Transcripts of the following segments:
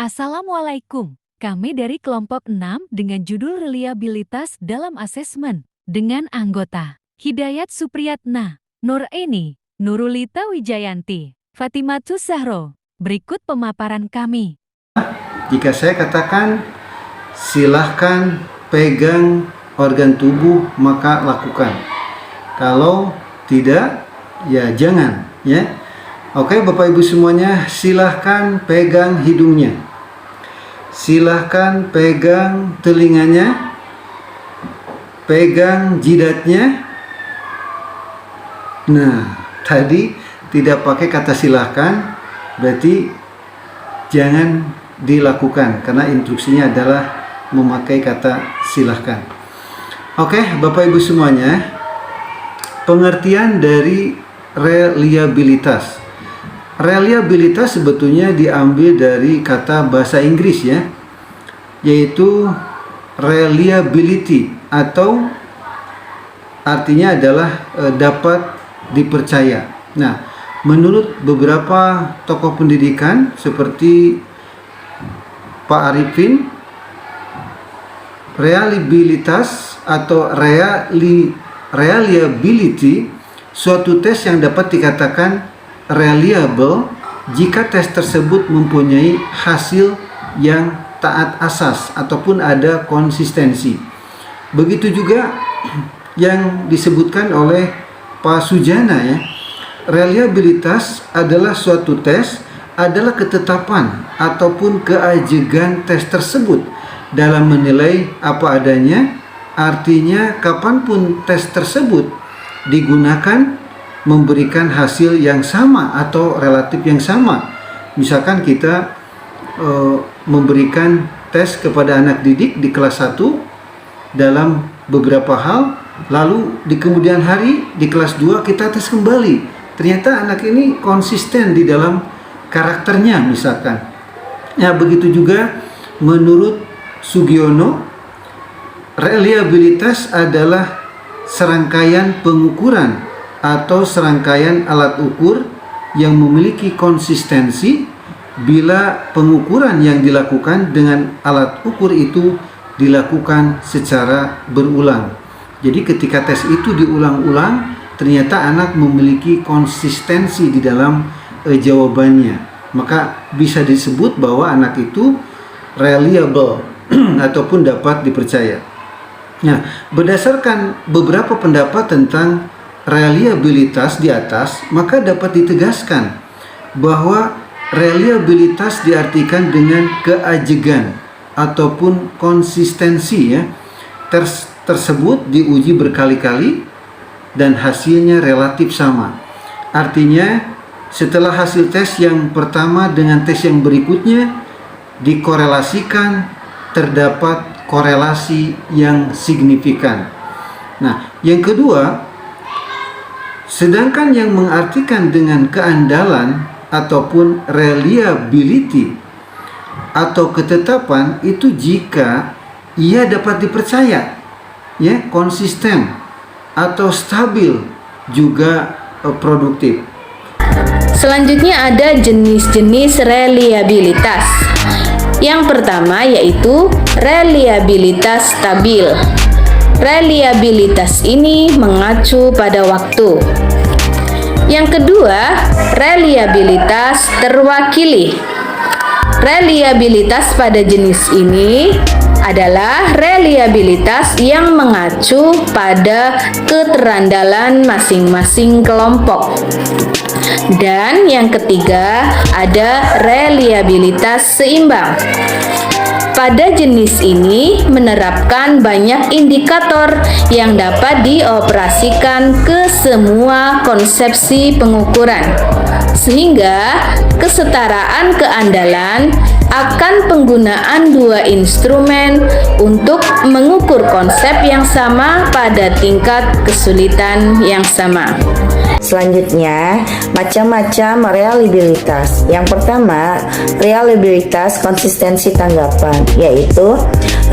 Assalamualaikum. Kami dari kelompok 6 dengan judul Reliabilitas dalam Asesmen dengan anggota Hidayat Supriyatna, Nur Eni, Nurulita Wijayanti, Fatimatus Zahro. Berikut pemaparan kami. Jika saya katakan silahkan pegang organ tubuh, maka lakukan. Kalau tidak, ya jangan, ya. Oke, Bapak Ibu semuanya, silahkan pegang hidungnya. Silahkan pegang telinganya. Pegang jidatnya. Nah, tadi tidak pakai kata silahkan, berarti jangan dilakukan, karena instruksinya adalah memakai kata silahkan. Oke, Bapak Ibu semuanya, pengertian dari reliabilitas. Reliabilitas sebetulnya diambil dari kata bahasa Inggris, ya, yaitu reliability, atau artinya adalah dapat dipercaya. Nah, menurut beberapa tokoh pendidikan seperti Pak Arifin, reliabilitas atau reliability suatu tes yang dapat dikatakan reliable jika tes tersebut mempunyai hasil yang taat asas ataupun ada konsistensi. Begitu juga yang disebutkan oleh Pak Sujana, ya. Reliabilitas adalah suatu tes, adalah ketetapan ataupun keajegan tes tersebut dalam menilai apa adanya. Artinya kapanpun tes tersebut digunakan memberikan hasil yang sama atau relatif yang sama. Misalkan kita memberikan tes kepada anak didik di kelas 1 dalam beberapa hal, lalu di kemudian hari di kelas 2 kita tes kembali. Ternyata anak ini konsisten di dalam karakternya misalkan. Ya, begitu juga menurut Sugiono, reliabilitas adalah serangkaian pengukuran atau serangkaian alat ukur yang memiliki konsistensi bila pengukuran yang dilakukan dengan alat ukur itu dilakukan secara berulang. Jadi ketika tes itu diulang-ulang, ternyata anak memiliki konsistensi di dalam jawabannya, maka bisa disebut bahwa anak itu reliable ataupun dapat dipercaya. Nah, berdasarkan beberapa pendapat tentang reliabilitas di atas, maka dapat ditegaskan bahwa reliabilitas diartikan dengan keajegan ataupun konsistensi, ya. Tersebut diuji berkali-kali dan hasilnya relatif sama. Artinya setelah hasil tes yang pertama dengan tes yang berikutnya dikorelasikan, terdapat korelasi yang signifikan. Nah, yang kedua, sedangkan yang mengartikan dengan keandalan ataupun reliability atau ketetapan itu jika ia dapat dipercaya, ya, konsisten atau stabil, juga produktif. Selanjutnya ada jenis-jenis reliabilitas. Yang pertama yaitu reliabilitas stabil. Reliabilitas ini mengacu pada waktu. Yang kedua, reliabilitas terwakili. Reliabilitas pada jenis ini adalah reliabilitas yang mengacu pada keterandalan masing-masing kelompok. Dan yang ketiga, ada reliabilitas seimbang. Pada jenis ini menerapkan banyak indikator yang dapat dioperasikan ke semua konsepsi pengukuran, sehingga kesetaraan keandalan akan penggunaan dua instrumen untuk mengukur konsep yang sama pada tingkat kesulitan yang sama. Selanjutnya, macam-macam reliabilitas. Yang pertama, reliabilitas konsistensi tanggapan, yaitu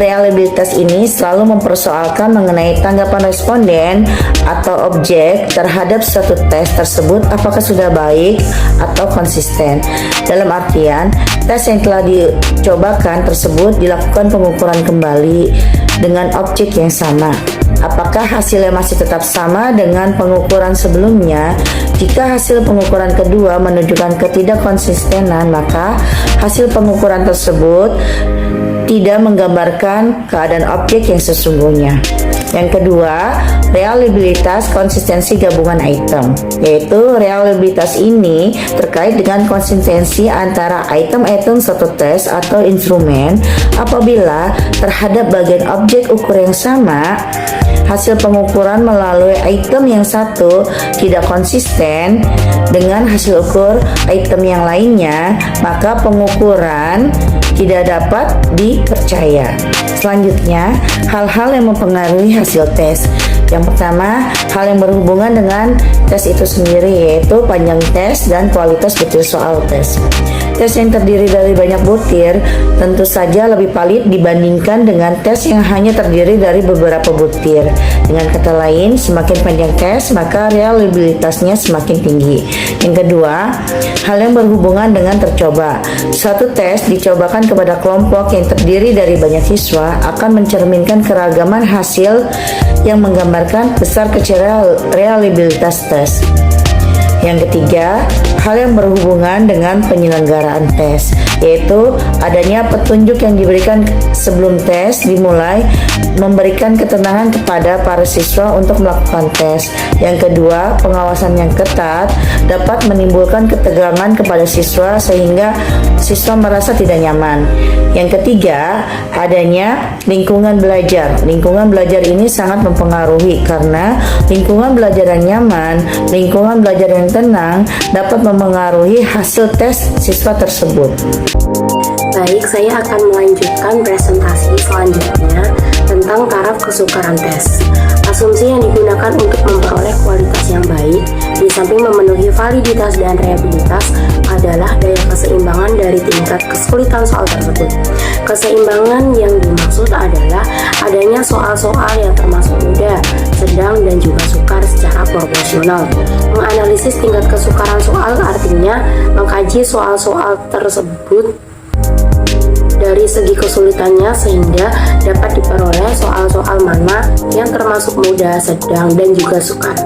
reliabilitas ini selalu mempersoalkan mengenai tanggapan responden atau objek terhadap suatu tes tersebut apakah sudah baik atau konsisten. Dalam artian, tes yang telah dicobakan tersebut dilakukan pengukuran kembali dengan objek yang sama. Apakah hasilnya masih tetap sama dengan pengukuran sebelumnya? Jika hasil pengukuran kedua menunjukkan ketidakkonsistenan, maka hasil pengukuran tersebut tidak menggambarkan keadaan objek yang sesungguhnya. Yang kedua, reliabilitas konsistensi gabungan item, yaitu reliabilitas ini terkait dengan konsistensi antara item-item satu tes atau instrumen apabila terhadap bagian objek ukur yang sama, hasil pengukuran melalui item yang satu tidak konsisten dengan hasil ukur item yang lainnya, maka pengukuran tidak dapat dipercaya. Selanjutnya, hal-hal yang mempengaruhi hasil tes. Yang pertama, hal yang berhubungan dengan tes itu sendiri, yaitu panjang tes dan kualitas butir soal tes. Tes yang terdiri dari banyak butir tentu saja lebih valid dibandingkan dengan tes yang hanya terdiri dari beberapa butir. Dengan kata lain, semakin panjang tes, maka reliabilitasnya semakin tinggi. Yang kedua, hal yang berhubungan dengan tercoba. Suatu tes dicobakan kepada kelompok yang terdiri dari banyak siswa akan mencerminkan keragaman hasil yang menggambarkan besar kecil reliabilitas tes. Yang ketiga, hal yang berhubungan dengan penyelenggaraan tes, yaitu adanya petunjuk yang diberikan sebelum tes dimulai, memberikan ketenangan kepada para siswa untuk melakukan tes. Yang kedua, pengawasan yang ketat dapat menimbulkan ketegangan kepada siswa sehingga siswa merasa tidak nyaman. Yang ketiga, adanya lingkungan belajar. Lingkungan belajar ini sangat mempengaruhi karena lingkungan belajar yang nyaman, lingkungan belajar yang tenang dapat mempengaruhi hasil tes siswa tersebut. Baik, saya akan melanjutkan presentasi selanjutnya tentang taraf kesukaran tes. Asumsi yang digunakan untuk memperoleh kualitas yang baik, di samping memenuhi validitas dan reliabilitas, adalah daya keseimbangan dari tingkat kesulitan soal tersebut. Keseimbangan yang dimaksud adalah adanya soal-soal yang termasuk mudah, sedang, dan juga sukar secara proporsional. Menganalisis tingkat kesukaran soal artinya mengkaji soal-soal tersebut dari segi kesulitannya sehingga dapat diperoleh soal-soal mana yang termasuk mudah, sedang, dan juga sukar.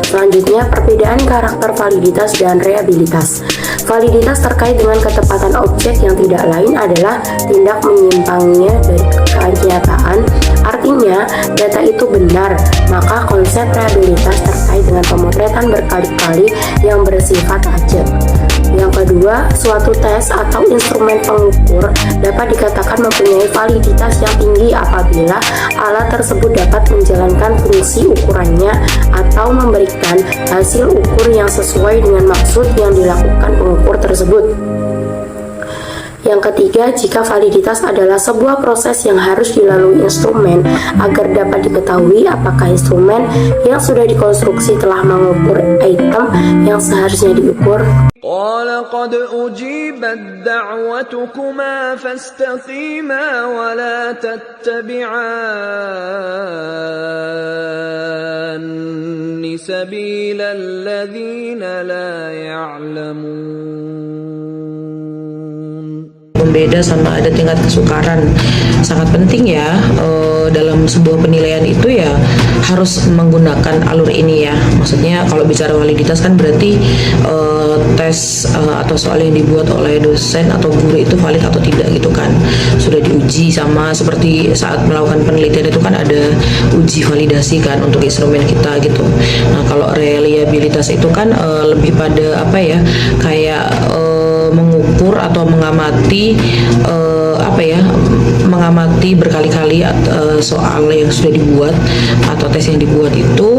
Selanjutnya, perbedaan karakter validitas dan reliabilitas. Validitas terkait dengan ketepatan objek yang tidak lain adalah tindak menyimpangnya dari kenyataan. Artinya, data itu benar, maka konsep reliabilitas terkait dengan pemotretan berkali-kali yang bersifat ajak. Yang kedua, suatu tes atau instrumen pengukur dapat dikatakan mempunyai validitas yang tinggi apabila alat tersebut dapat menjalankan fungsi ukurannya atau memberikan hasil ukur yang sesuai dengan maksud yang dilakukan pengukur tersebut. Yang ketiga, jika validitas adalah sebuah proses yang harus dilalui instrumen agar dapat diketahui apakah instrumen yang sudah dikonstruksi telah mengukur item yang seharusnya diukur. قال قد أجيبت دعوتكما فاستقيما ولا تتبعان سبيل الذين لا يعلمون. Pembeda sama ada tingkat kesukaran sangat penting ya dalam sebuah penilaian itu ya harus menggunakan alur ini ya. Maksudnya kalau bicara validitas kan berarti tes atau soal yang dibuat oleh dosen atau guru itu valid atau tidak gitu kan, sudah diuji. Sama seperti saat melakukan penelitian itu kan ada uji validasi kan untuk instrumen kita gitu. Nah kalau reliabilitas itu kan lebih pada apa ya, kayak mengukur atau mengamati mengamati berkali-kali soal yang sudah dibuat atau tes yang dibuat itu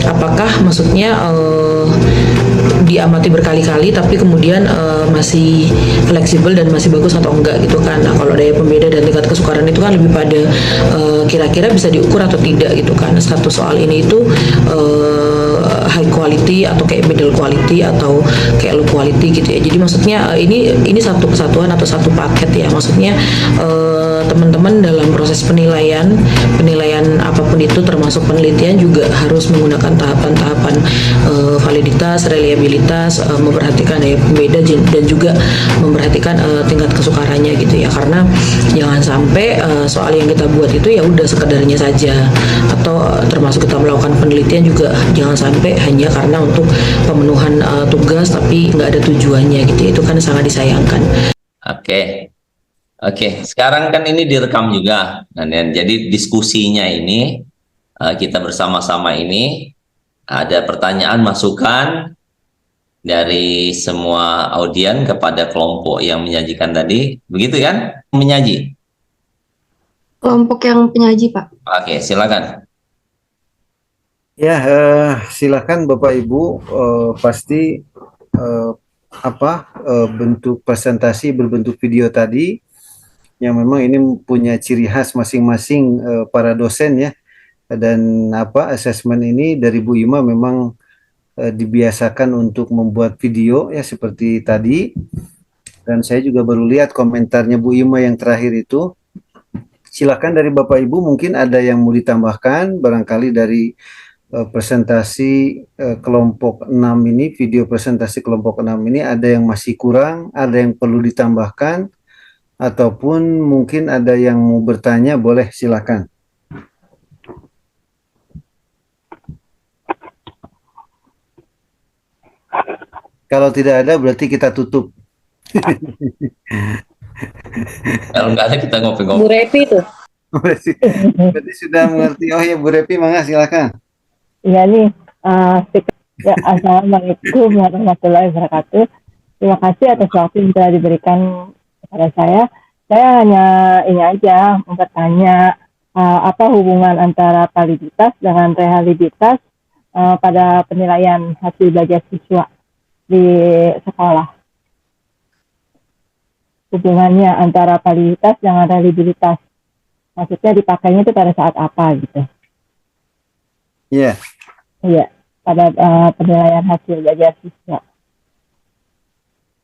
apakah maksudnya diamati berkali-kali tapi kemudian masih fleksibel dan masih bagus atau enggak gitu kan. Nah kalau daya pembeda dan tingkat kesukaran itu kan lebih pada kira-kira bisa diukur atau tidak gitu kan. Satu soal ini itu high quality quality atau kayak middle quality atau kayak low quality gitu ya. Jadi maksudnya ini satu kesatuan atau satu paket ya. Maksudnya teman-teman dalam proses penilaian apapun itu termasuk penelitian juga harus menggunakan tahapan-tahapan validitas, reliabilitas, memperhatikan daya pembeda dan juga memperhatikan tingkat kesukarannya gitu ya. Karena jangan sampai soal yang kita buat itu ya udah sekedarnya saja, atau termasuk kita melakukan penelitian juga jangan sampai hanya karena untuk pemenuhan tugas tapi nggak ada tujuannya gitu. Itu kan sangat disayangkan. Oke, sekarang kan ini direkam juga, dan jadi diskusinya ini kita bersama-sama ini ada pertanyaan masukan dari semua audien kepada kelompok yang menyajikan tadi, begitu kan? Menyaji. Kelompok yang penyaji, Pak. Oke, silakan. Ya, silakan Bapak Ibu, pasti bentuk presentasi berbentuk video tadi yang memang ini punya ciri khas masing-masing para dosen ya, dan asesmen ini dari Bu Ima memang dibiasakan untuk membuat video ya seperti tadi, dan saya juga baru lihat komentarnya Bu Ima yang terakhir itu. Silakan dari Bapak Ibu mungkin ada yang mau ditambahkan barangkali dari presentasi kelompok 6 ini, video presentasi kelompok 6 ini ada yang masih kurang, ada yang perlu ditambahkan, ataupun mungkin ada yang mau bertanya, boleh silakan. Kalau tidak ada berarti kita tutup. Kalau nggak ada kita ngopi-ngopi. Bu Repi tuh. Berarti sudah mengerti. Oh ya Bu Repi, mangga silakan. Iya nih, ya, Assalamualaikum warahmatullahi wabarakatuh. Terima kasih atas waktu yang telah diberikan kepada saya. Saya hanya ini aja bertanya apa hubungan antara validitas dengan reliabilitas pada penilaian hasil belajar siswa di sekolah. Hubungannya antara validitas dengan reliabilitas. Maksudnya dipakainya itu pada saat apa gitu. Iya. Iya, pada penilaian hasil belajar siswa.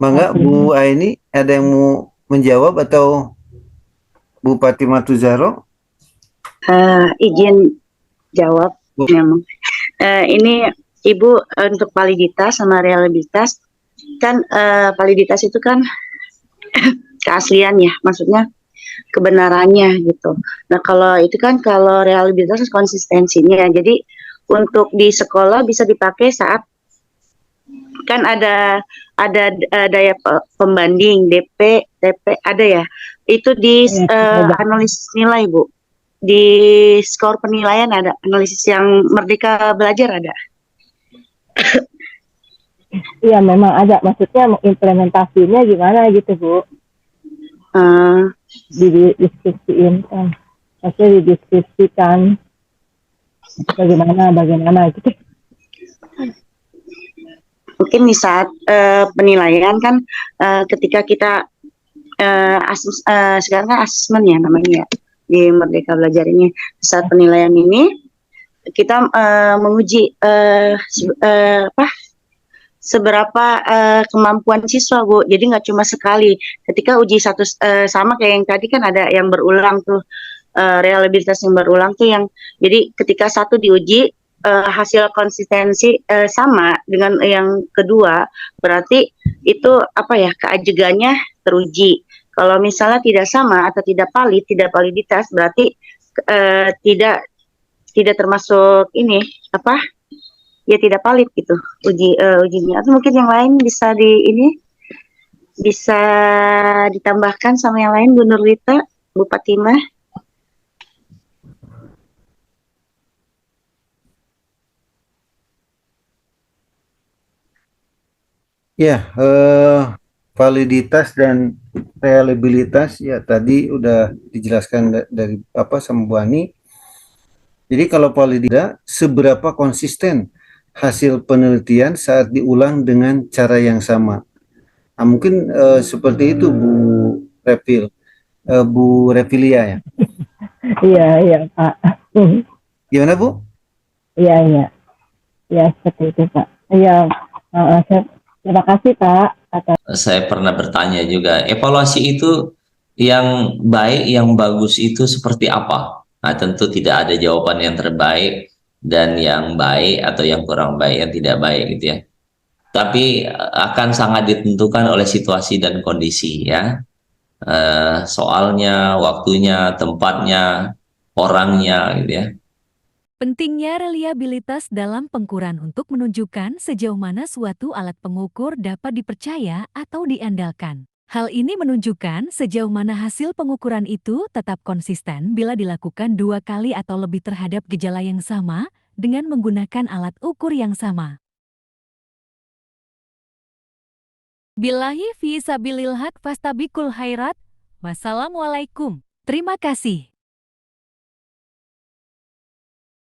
Mangga Bu Aini, ada yang mau menjawab atau Bu Fatimah Tuzaro? Izin jawab memang. Ini Ibu untuk validitas sama reliabilitas kan validitas itu kan keaslian ya, maksudnya kebenarannya gitu. Nah kalau itu kan kalau reliabilitas konsistensinya. Jadi untuk di sekolah bisa dipakai saat kan ada daya pembanding DP, TP ada ya. Itu di analisis nilai Bu. Di skor penilaian ada analisis yang Merdeka Belajar ada. Iya memang ada. Maksudnya implementasinya gimana gitu Bu? Didiskusiin kan. Maksudnya didiskusikan bagaimana gitu. Mungkin di saat penilaian kan ketika kita sekarang kan asesmen ya namanya di Merdeka Belajar ini. Di saat penilaian ini kita menguji seberapa kemampuan siswa Bu. Jadi nggak cuma sekali. Ketika uji satu sama kayak yang tadi kan ada yang berulang tuh. Reliabilitas yang berulang tuh yang jadi ketika satu diuji hasil konsistensi sama dengan yang kedua berarti itu keajegannya teruji. Kalau misalnya tidak sama atau tidak validitas berarti tidak termasuk tidak valid gitu ujinya. Atau mungkin yang lain bisa bisa ditambahkan sama yang lain Bu Nurlita, Bu Fatimah. Ya, validitas dan reliabilitas ya tadi udah dijelaskan dari sama Bu Ani. Jadi kalau validitas, seberapa konsisten hasil penelitian saat diulang dengan cara yang sama. Nah, mungkin seperti itu Bu Revilia ya. Iya Pak. Gimana Bu? Iya. Ya, seperti itu, Pak. Iya, terima kasih, Pak, atas Saya pernah bertanya juga, evaluasi itu yang baik, yang bagus itu seperti apa? Nah, tentu tidak ada jawaban yang terbaik dan yang baik atau yang kurang baik, yang tidak baik gitu ya. Tapi akan sangat ditentukan oleh situasi dan kondisi ya. Soalnya, waktunya, tempatnya, orangnya gitu ya. Pentingnya reliabilitas dalam pengukuran untuk menunjukkan sejauh mana suatu alat pengukur dapat dipercaya atau diandalkan. Hal ini menunjukkan sejauh mana hasil pengukuran itu tetap konsisten bila dilakukan 2 kali atau lebih terhadap gejala yang sama dengan menggunakan alat ukur yang sama. Billahi fi sabilil haq fastabikul khairat. Wassalamualaikum. Terima kasih.